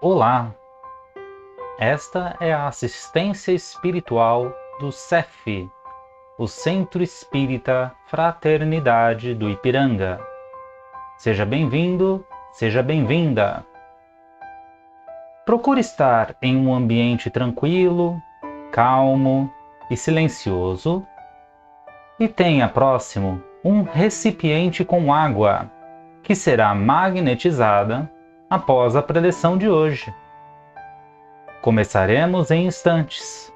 Olá, esta é a assistência espiritual do CEF, o Centro Espírita Fraternidade do Ipiranga. Seja bem-vindo, seja bem-vinda. Procure estar em um ambiente tranquilo, calmo e silencioso e tenha próximo um recipiente com água, que será magnetizada após a preleção de hoje. Começaremos em instantes.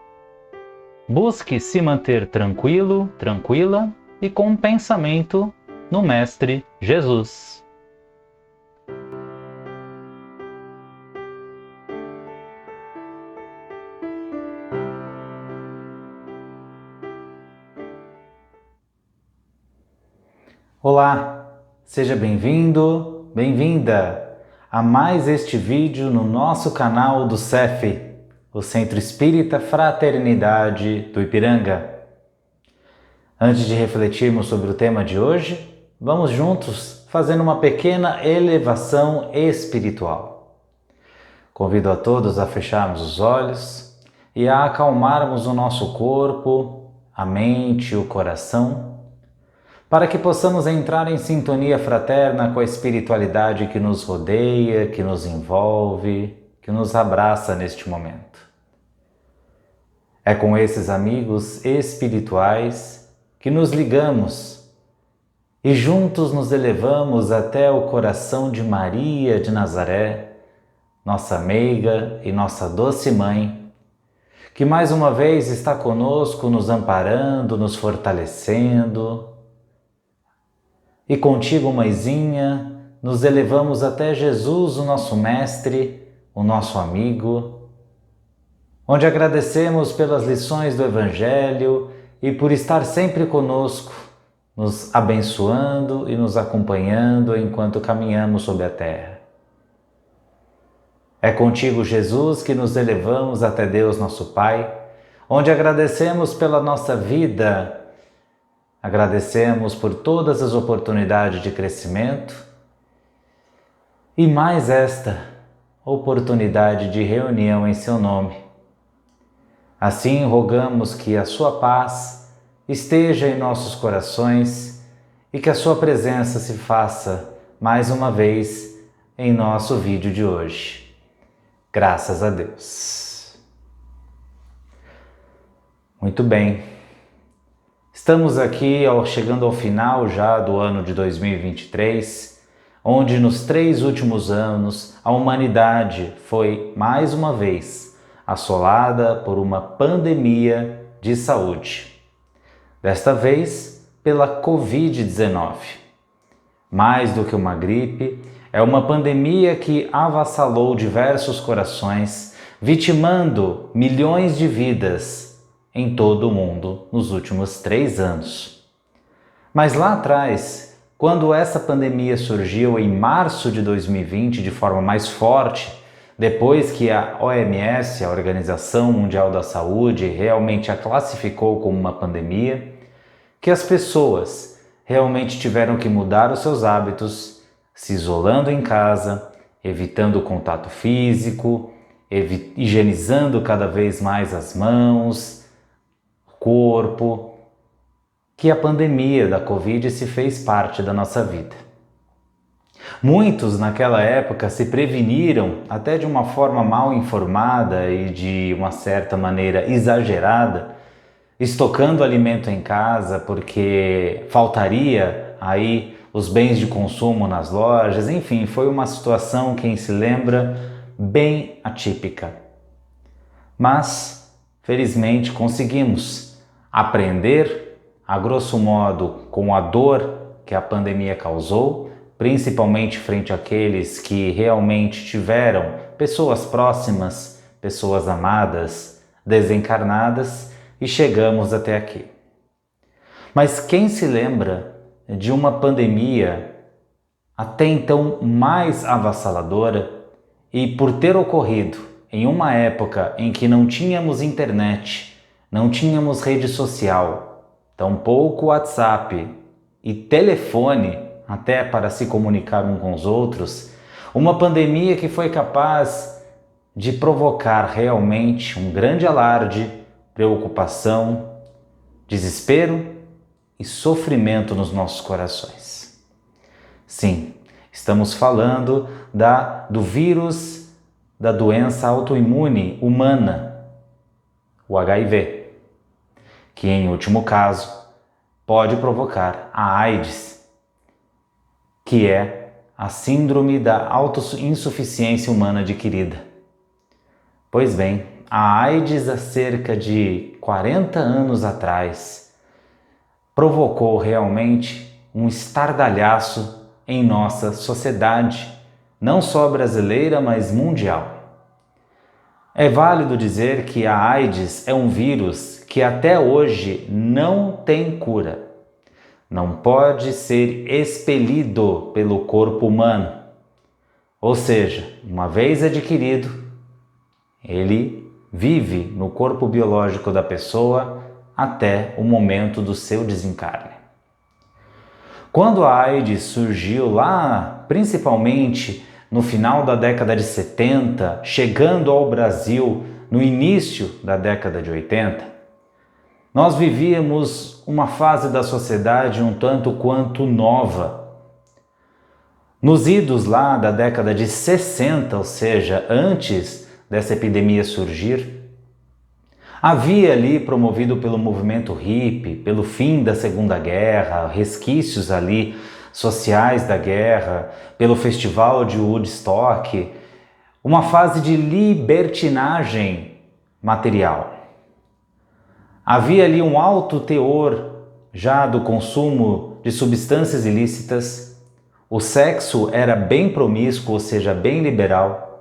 Busque se manter tranquilo, tranquila e com um pensamento no Mestre Jesus. Olá, seja bem-vindo, bem-vinda a mais este vídeo no nosso canal do CEF, o Centro Espírita Fraternidade do Ipiranga. Antes de refletirmos sobre o tema de hoje, vamos juntos fazendo uma pequena elevação espiritual. Convido a todos a fecharmos os olhos e a acalmarmos o nosso corpo, a mente e o coração, para que possamos entrar em sintonia fraterna com a espiritualidade que nos rodeia, que nos envolve, que nos abraça neste momento. É com esses amigos espirituais que nos ligamos e juntos nos elevamos até o coração de Maria de Nazaré, nossa meiga e nossa doce mãe, que mais uma vez está conosco, nos amparando, nos fortalecendo. E contigo, mãezinha, nos elevamos até Jesus, o nosso mestre, o nosso amigo, onde agradecemos pelas lições do Evangelho e por estar sempre conosco, nos abençoando e nos acompanhando enquanto caminhamos sobre a terra. É contigo, Jesus, que nos elevamos até Deus, nosso Pai, onde agradecemos pela nossa vida. Agradecemos por todas as oportunidades de crescimento e mais esta oportunidade de reunião em seu nome. Assim, rogamos que a sua paz esteja em nossos corações e que a sua presença se faça mais uma vez em nosso vídeo de hoje. Graças a Deus. Muito bem. Estamos aqui chegando ao final já do ano de 2023, onde nos 3 últimos anos a humanidade foi mais uma vez assolada por uma pandemia de saúde. Desta vez pela Covid-19. Mais do que uma gripe, é uma pandemia que avassalou diversos corações, vitimando milhões de vidas em todo o mundo nos últimos 3 anos. Mas lá atrás, quando essa pandemia surgiu em março de 2020 de forma mais forte, depois que a OMS, a Organização Mundial da Saúde, realmente a classificou como uma pandemia, que as pessoas realmente tiveram que mudar os seus hábitos, se isolando em casa, evitando o contato físico, higienizando cada vez mais as mãos, corpo, que a pandemia da Covid se fez parte da nossa vida. Muitos naquela época se preveniram até de uma forma mal informada e de uma certa maneira exagerada, estocando alimento em casa porque faltaria aí os bens de consumo nas lojas, enfim, foi uma situação, quem se lembra, bem atípica. Mas, felizmente, conseguimos aprender, a grosso modo, com a dor que a pandemia causou, principalmente frente àqueles que realmente tiveram pessoas próximas, pessoas amadas, desencarnadas, e chegamos até aqui. Mas quem se lembra de uma pandemia até então mais avassaladora e por ter ocorrido em uma época em que não tínhamos internet, não tínhamos rede social, tampouco WhatsApp e telefone até para se comunicar uns com os outros, uma pandemia que foi capaz de provocar realmente um grande alarde, preocupação, desespero e sofrimento nos nossos corações. Sim, estamos falando do vírus da doença autoimune humana, o HIV, que em último caso pode provocar a AIDS, que é a síndrome da autoinsuficiência humana adquirida. Pois bem, a AIDS há cerca de 40 anos atrás provocou realmente um estardalhaço em nossa sociedade, não só brasileira, mas mundial. É válido dizer que a AIDS é um vírus que até hoje não tem cura. Não pode ser expelido pelo corpo humano. Ou seja, uma vez adquirido, ele vive no corpo biológico da pessoa até o momento do seu desencarne. Quando a AIDS surgiu lá, principalmente no final da década de 70, chegando ao Brasil no início da década de 80, nós vivíamos uma fase da sociedade um tanto quanto nova. Nos idos lá da década de 60, ou seja, antes dessa epidemia surgir, havia ali, promovido pelo movimento hippie, pelo fim da Segunda Guerra, resquícios ali sociais da guerra, pelo festival de Woodstock, uma fase de libertinagem material. Havia ali um alto teor já do consumo de substâncias ilícitas, o sexo era bem promíscuo, ou seja, bem liberal.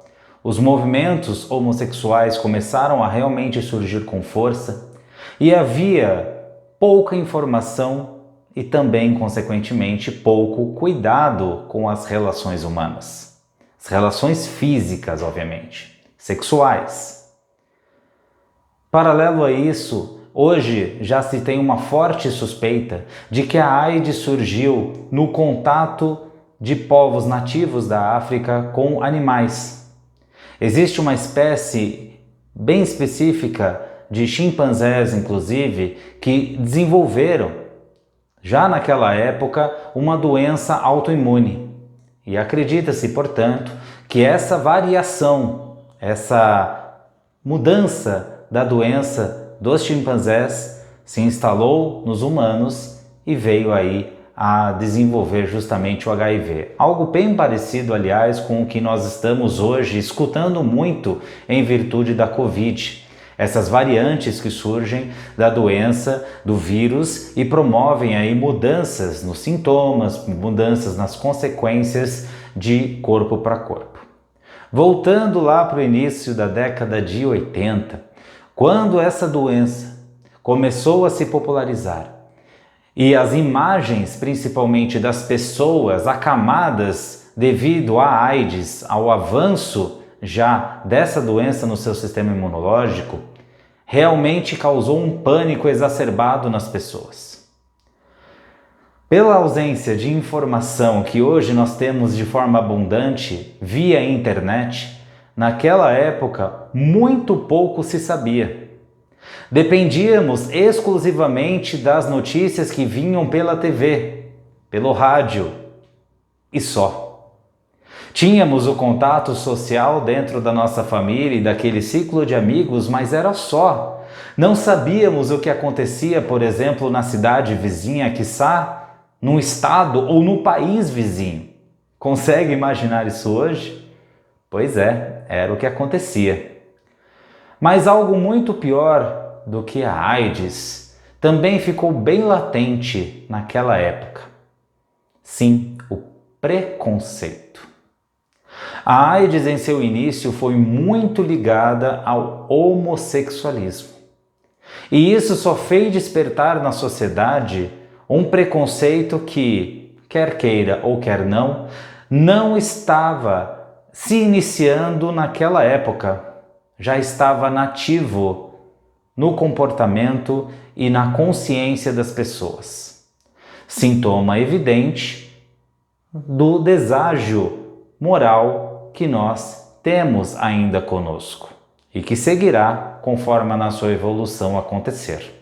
Os movimentos homossexuais começaram a realmente surgir com força e havia pouca informação e também, consequentemente, pouco cuidado com as relações humanas. As relações físicas, obviamente, sexuais. Paralelo a isso, hoje já se tem uma forte suspeita de que a AIDS surgiu no contato de povos nativos da África com animais. Existe uma espécie bem específica de chimpanzés, inclusive, que desenvolveram, já naquela época, uma doença autoimune. E acredita-se, portanto, que essa variação, essa mudança da doença dos chimpanzés se instalou nos humanos e veio aí a desenvolver justamente o HIV. Algo bem parecido, aliás, com o que nós estamos hoje escutando muito em virtude da Covid. Essas variantes que surgem da doença, do vírus e promovem aí mudanças nos sintomas, mudanças nas consequências de corpo para corpo. Voltando lá para o início da década de 80, quando essa doença começou a se popularizar, e as imagens, principalmente das pessoas acamadas devido à AIDS, ao avanço já dessa doença no seu sistema imunológico, realmente causou um pânico exacerbado nas pessoas. Pela ausência de informação que hoje nós temos de forma abundante via internet, naquela época muito pouco se sabia. Dependíamos exclusivamente das notícias que vinham pela TV, pelo rádio e só. Tínhamos o contato social dentro da nossa família e daquele ciclo de amigos, mas era só. Não sabíamos o que acontecia, por exemplo, na cidade vizinha, quiçá num estado ou no país vizinho. Consegue imaginar isso hoje? Pois é, era o que acontecia. Mas algo muito pior do que a AIDS também ficou bem latente naquela época. Sim, o preconceito. A AIDS em seu início foi muito ligada ao homossexualismo. E isso só fez despertar na sociedade um preconceito que, quer queira ou quer não estava se iniciando naquela época. Já estava nativo no comportamento e na consciência das pessoas. Sintoma evidente do deságio moral que nós temos ainda conosco e que seguirá conforme a sua evolução acontecer.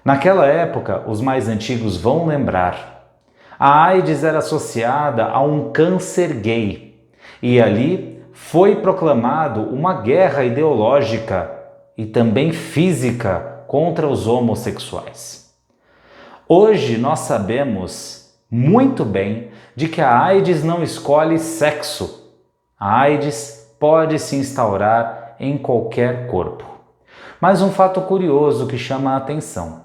Naquela época, os mais antigos vão lembrar, a AIDS era associada a um câncer gay e ali foi proclamado uma guerra ideológica e também física contra os homossexuais. Hoje nós sabemos muito bem de que a AIDS não escolhe sexo. A AIDS pode se instaurar em qualquer corpo. Mas um fato curioso que chama a atenção.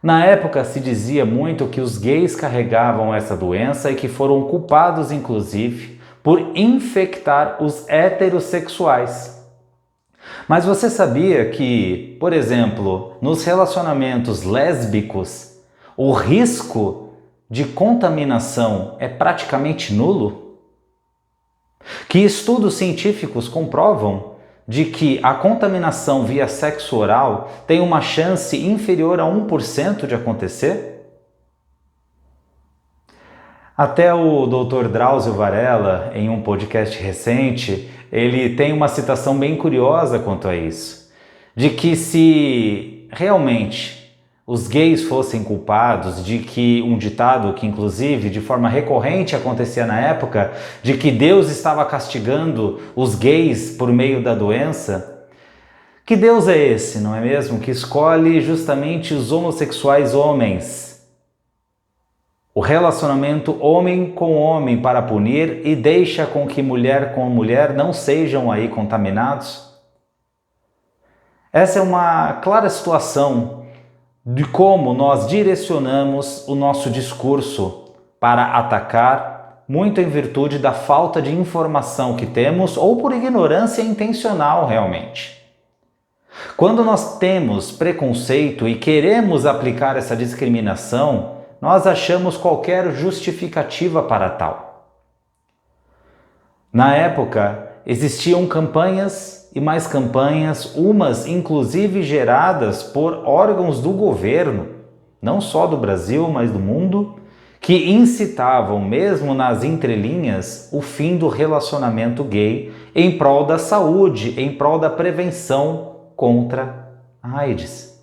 Na época se dizia muito que os gays carregavam essa doença e que foram culpados, inclusive, por infectar os heterossexuais. Mas você sabia que, por exemplo, nos relacionamentos lésbicos, o risco de contaminação é praticamente nulo? Que estudos científicos comprovam de que a contaminação via sexo oral tem uma chance inferior a 1% de acontecer? Até o Dr. Drauzio Varela, em um podcast recente, ele tem uma citação bem curiosa quanto a isso, de que se realmente os gays fossem culpados, de que um ditado que inclusive de forma recorrente acontecia na época, de que Deus estava castigando os gays por meio da doença, que Deus é esse, não é mesmo? Que escolhe justamente os homossexuais homens, o relacionamento homem com homem para punir e deixa com que mulher com mulher não sejam aí contaminados? Essa é uma clara situação de como nós direcionamos o nosso discurso para atacar, muito em virtude da falta de informação que temos ou por ignorância intencional realmente. Quando nós temos preconceito e queremos aplicar essa discriminação, nós achamos qualquer justificativa para tal. Na época, existiam campanhas e mais campanhas, umas inclusive geradas por órgãos do governo, não só do Brasil, mas do mundo, que incitavam, mesmo nas entrelinhas, o fim do relacionamento gay em prol da saúde, em prol da prevenção contra a AIDS.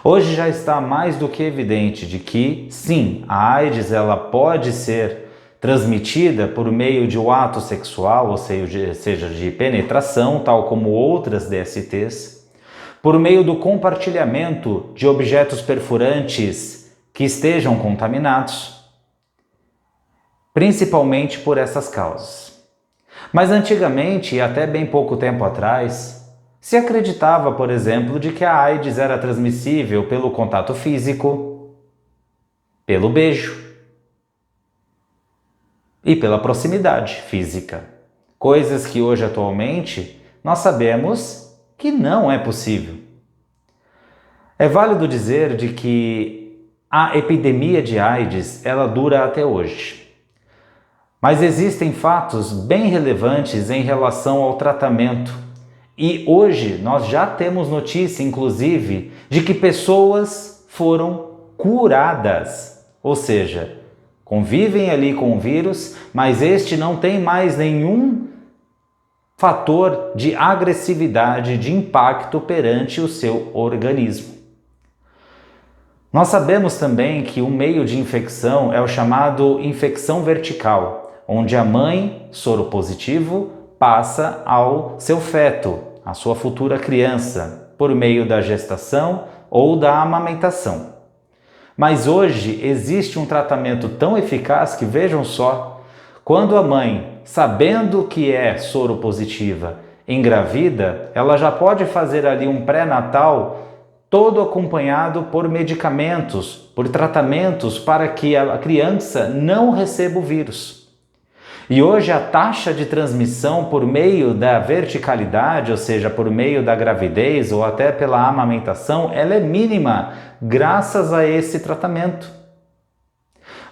Hoje já está mais do que evidente de que, sim, a AIDS ela pode ser transmitida por meio de um ato sexual, ou seja, de penetração, tal como outras DSTs, por meio do compartilhamento de objetos perfurantes que estejam contaminados, principalmente por essas causas. Mas antigamente, e até bem pouco tempo atrás, se acreditava, por exemplo, de que a AIDS era transmissível pelo contato físico, pelo beijo e pela proximidade física. Coisas que hoje, atualmente, nós sabemos que não é possível. É válido dizer de que a epidemia de AIDS, ela dura até hoje. Mas existem fatos bem relevantes em relação ao tratamento. E hoje nós já temos notícia, inclusive, de que pessoas foram curadas. Ou seja, convivem ali com o vírus, mas este não tem mais nenhum fator de agressividade, de impacto perante o seu organismo. Nós sabemos também que o meio de infecção é o chamado infecção vertical, onde a mãe, soro positivo, passa ao seu feto, a sua futura criança, por meio da gestação ou da amamentação. Mas hoje existe um tratamento tão eficaz que, vejam só, quando a mãe, sabendo que é soro positiva, engravida, ela já pode fazer ali um pré-natal todo acompanhado por medicamentos, por tratamentos para que a criança não receba o vírus. E hoje a taxa de transmissão por meio da verticalidade, ou seja, por meio da gravidez ou até pela amamentação, ela é mínima graças a esse tratamento.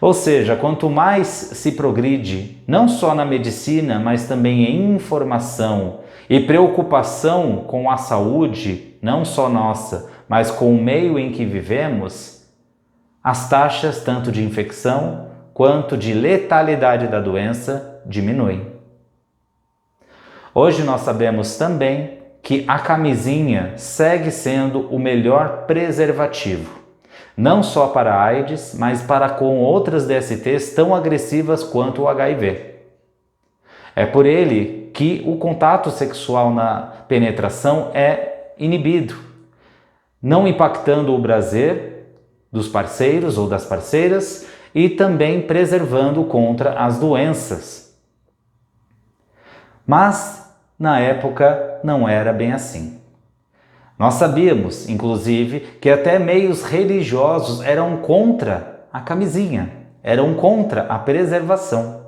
Ou seja, quanto mais se progride, não só na medicina, mas também em informação e preocupação com a saúde, não só nossa, mas com o meio em que vivemos, as taxas tanto de infecção quanto de letalidade da doença diminui. Hoje nós sabemos também que a camisinha segue sendo o melhor preservativo, não só para a AIDS, mas para com outras DSTs tão agressivas quanto o HIV. É por ele que o contato sexual na penetração é inibido, não impactando o prazer dos parceiros ou das parceiras e também preservando contra as doenças. Mas, na época, não era bem assim. Nós sabíamos, inclusive, que até meios religiosos eram contra a camisinha, eram contra a preservação.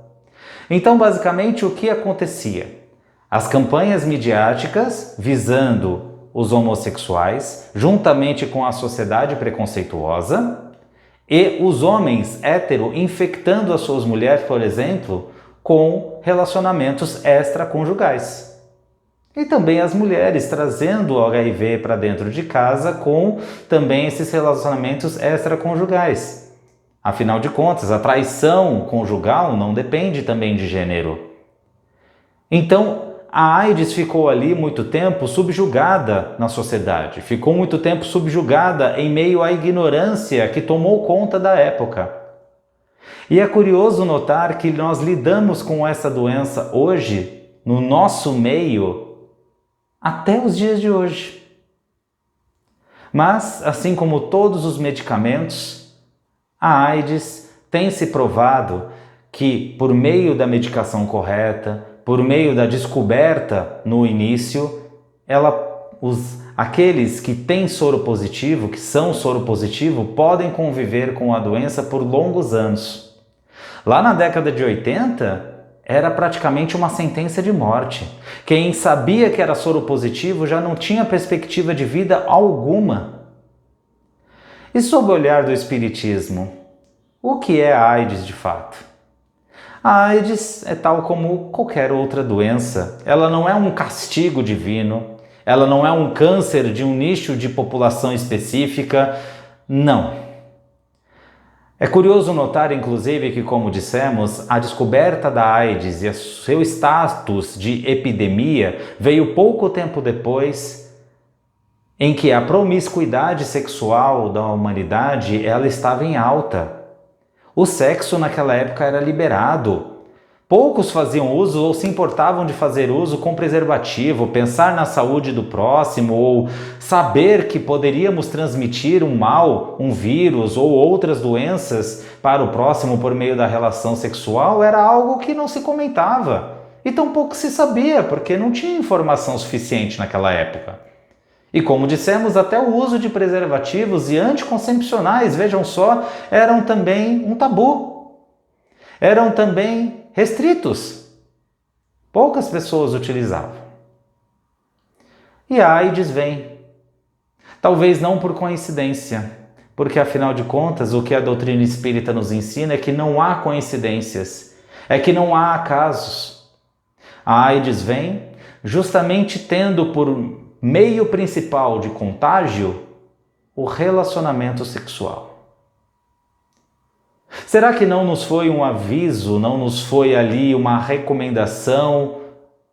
Então, basicamente, o que acontecia? As campanhas midiáticas visando os homossexuais, juntamente com a sociedade preconceituosa, e os homens hétero infectando as suas mulheres, por exemplo, com relacionamentos extraconjugais. E também as mulheres trazendo o HIV para dentro de casa com também esses relacionamentos extraconjugais. Afinal de contas, a traição conjugal não depende também de gênero. Então, a AIDS ficou ali muito tempo subjugada na sociedade, ficou muito tempo subjugada em meio à ignorância que tomou conta da época. E é curioso notar que nós lidamos com essa doença hoje, no nosso meio, até os dias de hoje. Mas, assim como todos os medicamentos, a AIDS tem se provado que, por meio da medicação correta, por meio da descoberta no início, aqueles que têm soro positivo, que são soro positivo, podem conviver com a doença por longos anos. Lá na década de 80, era praticamente uma sentença de morte. Quem sabia que era soro positivo já não tinha perspectiva de vida alguma. E sob o olhar do Espiritismo, o que é a AIDS de fato? A AIDS é tal como qualquer outra doença. Ela não é um castigo divino, ela não é um câncer de um nicho de população específica, não. É curioso notar, inclusive, que, como dissemos, a descoberta da AIDS e seu status de epidemia veio pouco tempo depois, em que a promiscuidade sexual da humanidade ela estava em alta. O sexo naquela época era liberado. Poucos faziam uso ou se importavam de fazer uso com preservativo, pensar na saúde do próximo ou saber que poderíamos transmitir um mal, um vírus ou outras doenças para o próximo por meio da relação sexual era algo que não se comentava. E tampouco se sabia, porque não tinha informação suficiente naquela época. E como dissemos, até o uso de preservativos e anticoncepcionais, vejam só, eram também um tabu. Eram também restritos. Poucas pessoas utilizavam. E a AIDS vem. Talvez não por coincidência, porque afinal de contas o que a doutrina espírita nos ensina é que não há coincidências, é que não há acasos. A AIDS vem justamente tendo por meio principal de contágio o relacionamento sexual. Será que não nos foi um aviso, não nos foi ali uma recomendação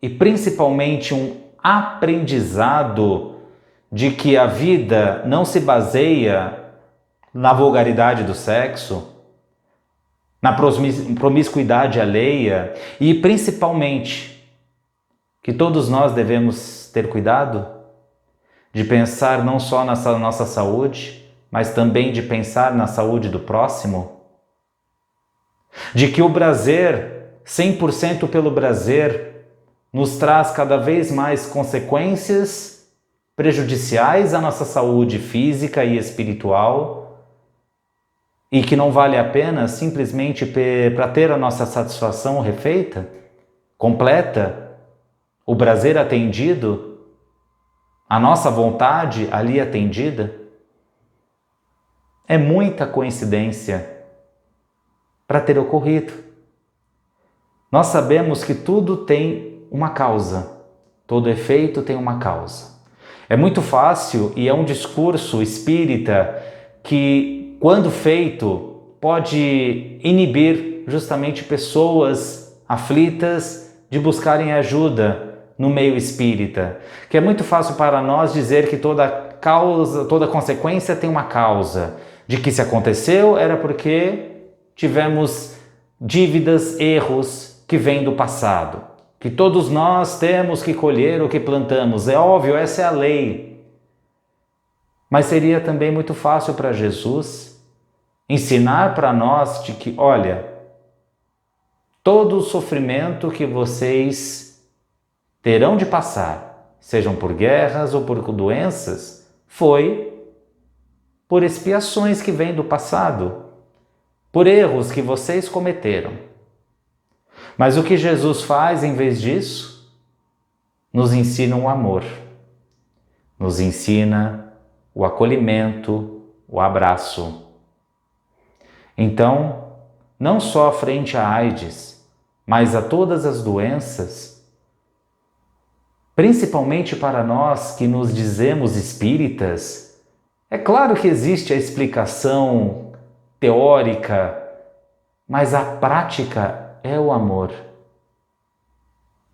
e principalmente um aprendizado de que a vida não se baseia na vulgaridade do sexo, na promiscuidade alheia e principalmente que todos nós devemos ter cuidado de pensar não só na nossa saúde, mas também de pensar na saúde do próximo? De que o prazer, 100% pelo prazer, nos traz cada vez mais consequências prejudiciais à nossa saúde física e espiritual e que não vale a pena simplesmente para ter a nossa satisfação refeita, completa, o prazer atendido, a nossa vontade ali atendida? É muita coincidência para ter ocorrido. Nós sabemos que tudo tem uma causa, todo efeito tem uma causa. É muito fácil e é um discurso espírita que, quando feito, pode inibir justamente pessoas aflitas, de buscarem ajuda no meio espírita. Que é muito fácil para nós dizer que toda causa, toda consequência tem uma causa. De que se aconteceu era porque tivemos dívidas, erros que vêm do passado. Que todos nós temos que colher o que plantamos. É óbvio, essa é a lei. Mas seria também muito fácil para Jesus ensinar para nós de que, olha, todo o sofrimento que vocês terão de passar, sejam por guerras ou por doenças, foi por expiações que vêm do passado, por erros que vocês cometeram. Mas o que Jesus faz em vez disso? Nos ensina o amor, nos ensina o acolhimento, o abraço. Então, não só frente à AIDS, mas a todas as doenças, principalmente para nós que nos dizemos espíritas, é claro que existe a explicação teórica, mas a prática é o amor,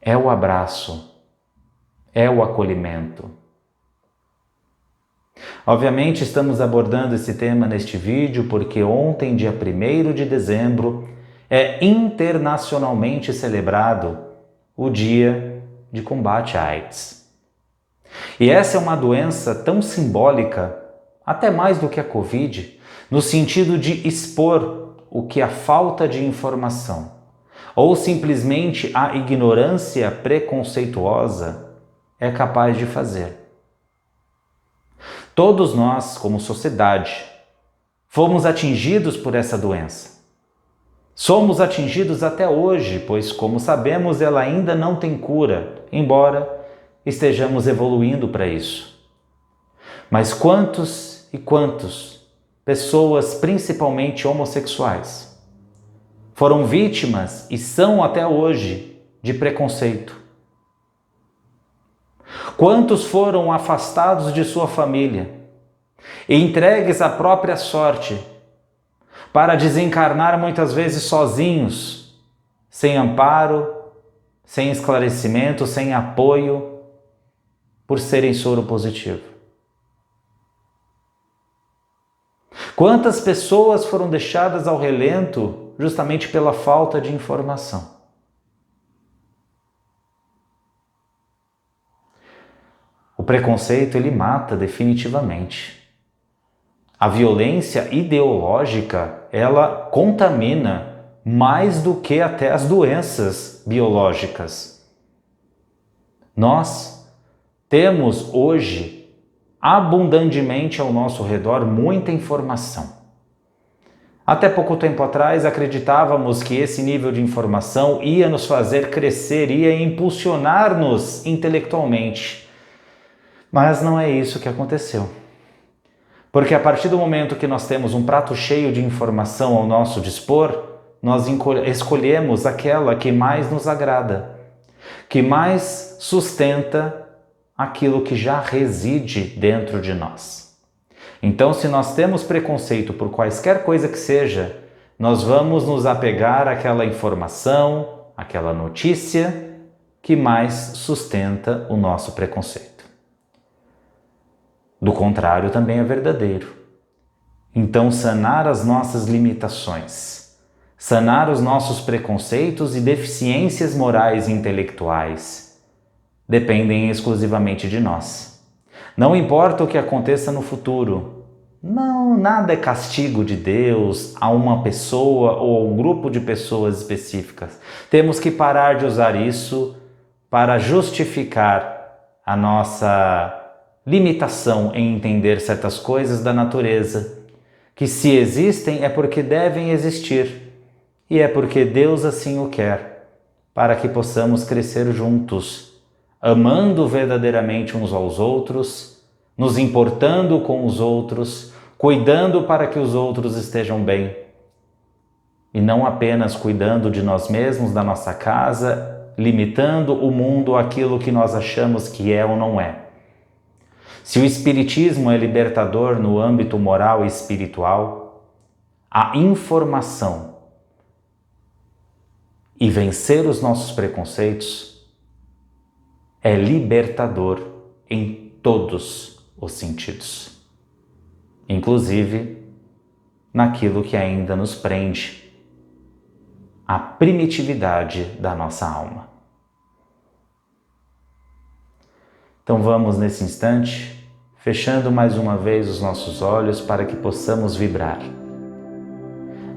é o abraço, é o acolhimento. Obviamente estamos abordando esse tema neste vídeo porque ontem, dia 1º de dezembro, é internacionalmente celebrado o Dia de Combate à AIDS. E essa é uma doença tão simbólica, até mais do que a Covid, no sentido de expor o que a falta de informação ou simplesmente a ignorância preconceituosa é capaz de fazer. Todos nós, como sociedade, fomos atingidos por essa doença. Somos atingidos até hoje, pois, como sabemos, ela ainda não tem cura, embora estejamos evoluindo para isso. Mas quantos e quantos pessoas, principalmente homossexuais, foram vítimas e são até hoje de preconceito? Quantos foram afastados de sua família e entregues à própria sorte para desencarnar muitas vezes sozinhos, sem amparo, sem esclarecimento, sem apoio, por serem soro positivo? Quantas pessoas foram deixadas ao relento justamente pela falta de informação? O preconceito, ele mata definitivamente. A violência ideológica, ela contamina mais do que até as doenças biológicas. Nós temos hoje abundantemente ao nosso redor muita informação. Até pouco tempo atrás acreditávamos que esse nível de informação ia nos fazer crescer, ia impulsionar-nos intelectualmente. Mas não é isso que aconteceu. Porque a partir do momento que nós temos um prato cheio de informação ao nosso dispor, nós escolhemos aquela que mais nos agrada, que mais sustenta aquilo que já reside dentro de nós. Então, se nós temos preconceito por quaisquer coisa que seja, nós vamos nos apegar àquela informação, àquela notícia que mais sustenta o nosso preconceito. Do contrário, também é verdadeiro. Então, sanar as nossas limitações, sanar os nossos preconceitos e deficiências morais e intelectuais, dependem exclusivamente de nós. Não importa o que aconteça no futuro. Não, nada é castigo de Deus a uma pessoa ou a um grupo de pessoas específicas. Temos que parar de usar isso para justificar a nossa limitação em entender certas coisas da natureza, que se existem é porque devem existir, e é porque Deus assim o quer, para que possamos crescer juntos, amando verdadeiramente uns aos outros, nos importando com os outros, cuidando para que os outros estejam bem, e não apenas cuidando de nós mesmos, da nossa casa, limitando o mundo àquilo que nós achamos que é ou não é. Se o Espiritismo é libertador no âmbito moral e espiritual, a informação e vencer os nossos preconceitos é libertador em todos os sentidos, inclusive naquilo que ainda nos prende, a primitividade da nossa alma. Então vamos nesse instante, fechando mais uma vez os nossos olhos para que possamos vibrar.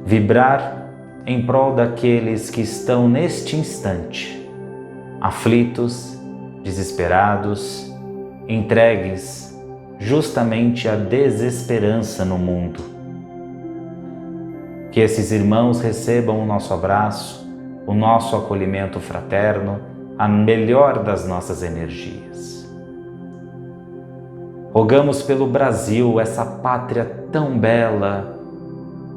Vibrar em prol daqueles que estão neste instante, aflitos, desesperados, entregues justamente à desesperança no mundo. Que esses irmãos recebam o nosso abraço, o nosso acolhimento fraterno, a melhor das nossas energias. Rogamos pelo Brasil, essa pátria tão bela,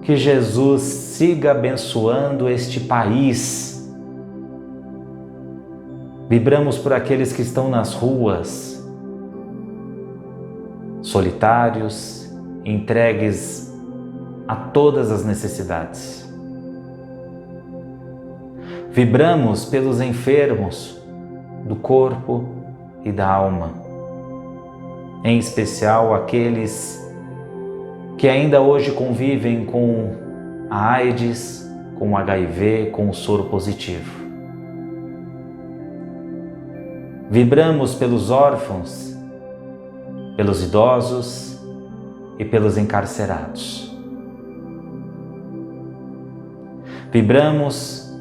que Jesus siga abençoando este país. Vibramos por aqueles que estão nas ruas, solitários, entregues a todas as necessidades. Vibramos pelos enfermos do corpo e da alma, em especial aqueles que ainda hoje convivem com a AIDS, com o HIV, com o soro positivo. Vibramos pelos órfãos, pelos idosos e pelos encarcerados. Vibramos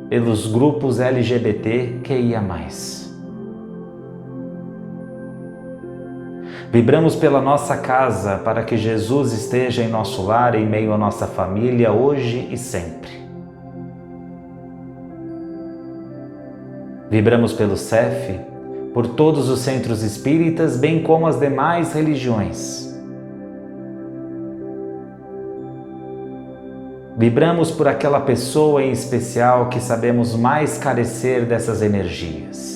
pelos grupos LGBTQIA+. Vibramos pela nossa casa para que Jesus esteja em nosso lar, em meio à nossa família, hoje e sempre. Vibramos pelo CEF, por todos os centros espíritas, bem como as demais religiões. Vibramos por aquela pessoa em especial que sabemos mais carecer dessas energias.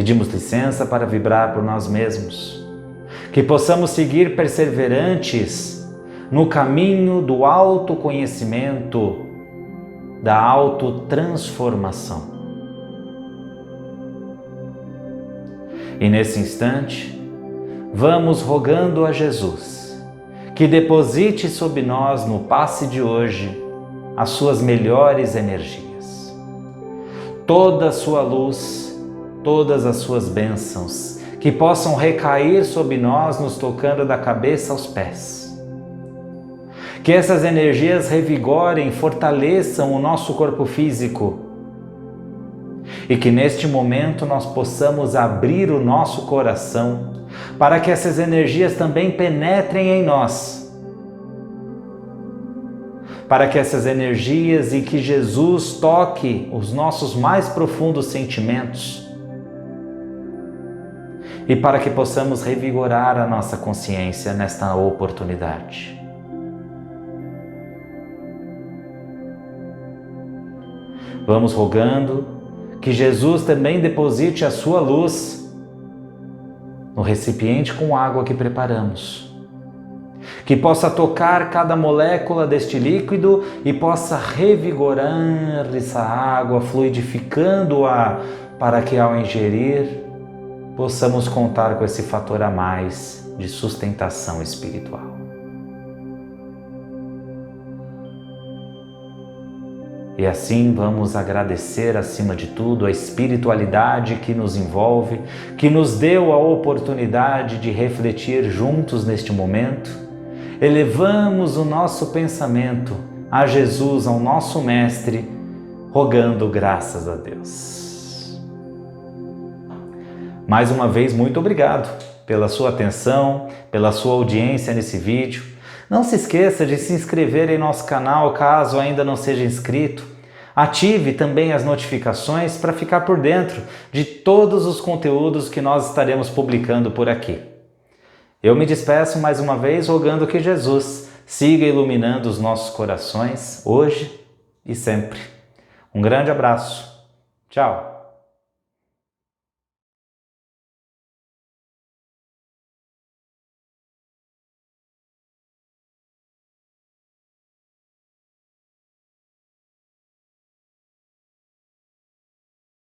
Pedimos licença para vibrar por nós mesmos, que possamos seguir perseverantes no caminho do autoconhecimento, da autotransformação. E nesse instante, vamos rogando a Jesus que deposite sobre nós no passe de hoje as suas melhores energias, toda a sua luz, todas as suas bênçãos, que possam recair sobre nós, nos tocando da cabeça aos pés. Que essas energias revigorem, fortaleçam o nosso corpo físico e que neste momento nós possamos abrir o nosso coração para que essas energias também penetrem em nós, para que essas energias e que Jesus toque os nossos mais profundos sentimentos e para que possamos revigorar a nossa consciência nesta oportunidade. Vamos rogando que Jesus também deposite a sua luz no recipiente com água que preparamos, que possa tocar cada molécula deste líquido e possa revigorar essa água, fluidificando-a para que ao ingerir possamos contar com esse fator a mais de sustentação espiritual. E assim vamos agradecer acima de tudo a espiritualidade que nos envolve, que nos deu a oportunidade de refletir juntos neste momento. Elevamos o nosso pensamento a Jesus, ao nosso Mestre, rogando graças a Deus. Mais uma vez, muito obrigado pela sua atenção, pela sua audiência nesse vídeo. Não se esqueça de se inscrever em nosso canal caso ainda não seja inscrito. Ative também as notificações para ficar por dentro de todos os conteúdos que nós estaremos publicando por aqui. Eu me despeço mais uma vez rogando que Jesus siga iluminando os nossos corações hoje e sempre. Um grande abraço. Tchau.